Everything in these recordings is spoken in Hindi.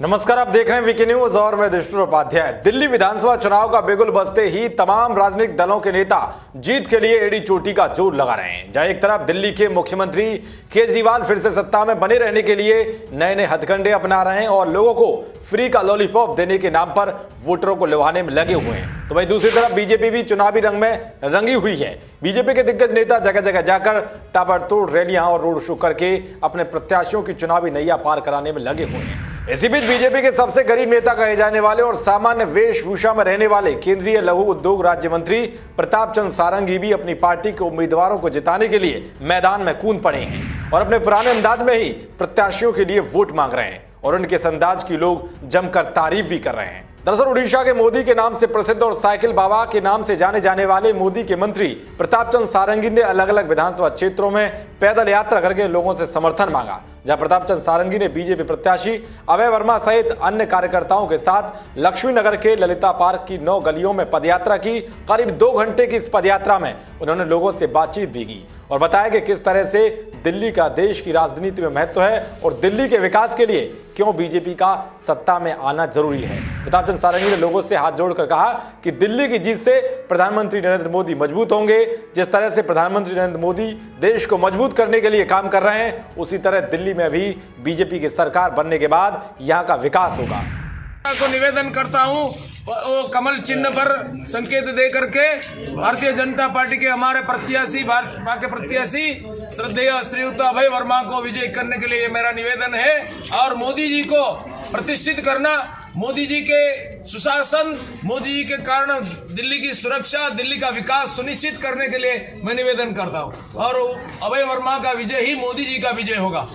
नमस्कार, आप देख रहे हैं वीके न्यूज और मैं दुष्ट उपाध्याय। दिल्ली विधानसभा चुनाव का बिगुल बजते ही तमाम राजनीतिक दलों के नेता जीत के लिए एड़ी चोटी का जोर लगा रहे हैं। जहां एक तरफ दिल्ली के मुख्यमंत्री केजरीवाल फिर से सत्ता में बने रहने के लिए नए नए हथकंडे अपना रहे हैं और लोगों को फ्री का लॉलीपॉप देने के नाम पर वोटरों को लुभाने में लगे हुए हैं, तो वहीं दूसरी तरफ बीजेपी भी चुनावी रंग में रंगी हुई है। बीजेपी के दिग्गज नेता जगह जगह जाकर ताबड़तोड़ रैलियां और रोड शो करके अपने प्रत्याशियों की चुनावी नैया पार कराने में लगे हुए हैं। इसी बीच बीजेपी के सबसे गरीब नेता कहे जाने वाले और सामान्य वेशभूषा में रहने वाले केंद्रीय लघु उद्योग राज्य मंत्री प्रताप चंद्र सारंगी भी अपनी पार्टी के उम्मीदवारों को जिताने के लिए मैदान में कूद पड़े हैं और अपने पुराने अंदाज में ही प्रत्याशियों के लिए वोट मांग रहे हैं और उनके इस अंदाज की लोग जमकर तारीफ भी कर रहे हैं। दरअसल उड़ीसा के मोदी के नाम से प्रसिद्ध और साइकिल बाबा के नाम से जाने जाने वाले मोदी के मंत्री प्रताप चंद्र सारंगी ने अलग अलग विधानसभा क्षेत्रों में पैदल यात्रा करके लोगों से समर्थन मांगा। जहां प्रताप चंद्र सारंगी ने बीजेपी प्रत्याशी अभय वर्मा सहित अन्य कार्यकर्ताओं के साथ लक्ष्मी नगर के ललिता पार्क की 9 गलियों में पदयात्रा की। करीब 2 घंटे की इस पदयात्रा में उन्होंने लोगों से बातचीत भी की और बताया कि किस तरह से दिल्ली का देश की राजनीति में महत्व है और दिल्ली के विकास के लिए क्यों बीजेपी का सत्ता में आना जरूरी है। प्रताप चंद्र सारंगी ने लोगों से हाथ जोड़कर कहा कि दिल्ली की जीत से प्रधानमंत्री नरेंद्र मोदी मजबूत होंगे। जिस तरह से प्रधानमंत्री नरेंद्र मोदी देश को मजबूत करने के लिए काम कर रहे हैं, उसी तरह दिल्ली में भी बीजेपी की सरकार बनने के बाद यहाँ का विकास होगा। को निवेदन करता हूं, वो कमल चिन्ह पर संकेत दे करके भारतीय जनता पार्टी के हमारे प्रत्याशी भाजपा के प्रत्याशी श्रद्धेय श्रीयुत अभय वर्मा को विजय करने के लिए ये मेरा निवेदन है और मोदी जी को प्रतिष्ठित करना, मोदी जी के सुशासन, मोदी जी के कारण दिल्ली की सुरक्षा, दिल्ली का विकास सुनिश्चित करने के लिए मैं निवेदन करता हूं और अभय वर्मा का विजय ही मोदी जी का विजय होगा।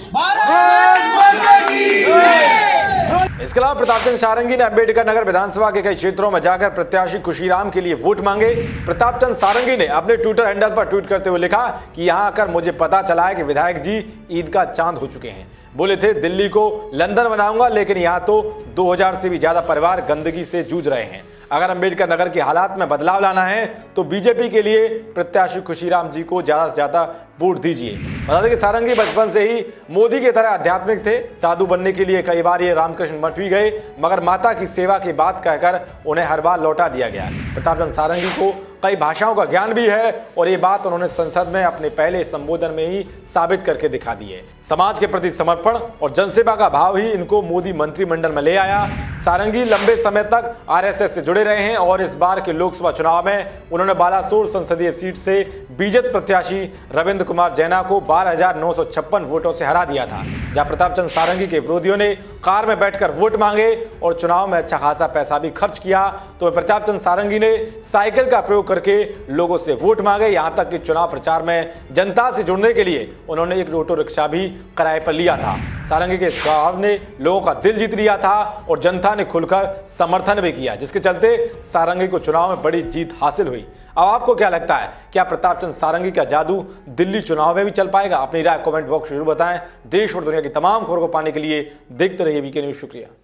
इसके अलावा प्रताप चंद्र सारंगी ने अंबेडकर नगर विधानसभा के कई क्षेत्रों में जाकर प्रत्याशी खुशीराम के लिए वोट मांगे। प्रताप चंद्र सारंगी ने अपने ट्विटर हैंडल पर ट्वीट करते हुए लिखा कि यहां आकर मुझे पता चला है कि विधायक जी ईद का चांद हो चुके हैं। बोले थे दिल्ली को लंदन बनाऊंगा, लेकिन यहां तो 2000 से भी ज्यादा परिवार गंदगी से जूझ रहे हैं। अगर अंबेडकर नगर के हालात में बदलाव लाना है तो बीजेपी के लिए प्रत्याशी खुशीराम जी को ज्यादा से ज्यादा वोट दीजिए। बता दें कि सारंगी बचपन से ही मोदी की तरह आध्यात्मिक थे। साधु बनने के लिए कई बार ये रामकृष्ण मठ भी गए, मगर माता की सेवा की बात कहकर उन्हें हर बार लौटा दिया गया। प्रताप चंद्र सारंगी को कई भाषाओं का ज्ञान भी है और ये बात उन्होंने संसद में अपने पहले संबोधन में ही साबित करके दिखा दी है। समाज के प्रति समर्पण और जनसेवा का भाव ही इनको मोदी मंत्रिमंडल में ले आया। सारंगी लंबे समय तक आरएसएस से जुड़े रहे हैं और इस बार के लोकसभा चुनाव में उन्होंने बालासोर संसदीय सीट से बीजेपी प्रत्याशी रविंद्र कुमार जैना को 12,956 वोटों से हरा दिया था। जहां प्रताप चंद्र सारंगी के विरोधियों ने कार में बैठकर वोट मांगे और चुनाव में अच्छा खासा पैसा भी खर्च किया, तो प्रताप चंद्र सारंगी ने साइकिल का प्रयोग करके लोगों से वोट मांगे। यहां तक कि चुनाव प्रचार में जनता से जुड़ने के लिए उन्होंने एक ऑटो रिक्शा भी किराए पर लिया था। सारंगी के स्वभाव ने लोगों का दिल जीत लिया था और जनता ने खुलकर समर्थन भी किया, जिसके चलते सारंगी को चुनाव में बड़ी जीत हासिल हुई। अब आपको क्या लगता है, क्या प्रताप चंद्र सारंगी का जादू दिल्ली चुनाव में भी चल पाएगा? अपनी राय कमेंट बॉक्स में जरूर बताएं। देश और दुनिया की तमाम खबरों को पाने के लिए देखते रहिए वीके न्यूज। शुक्रिया।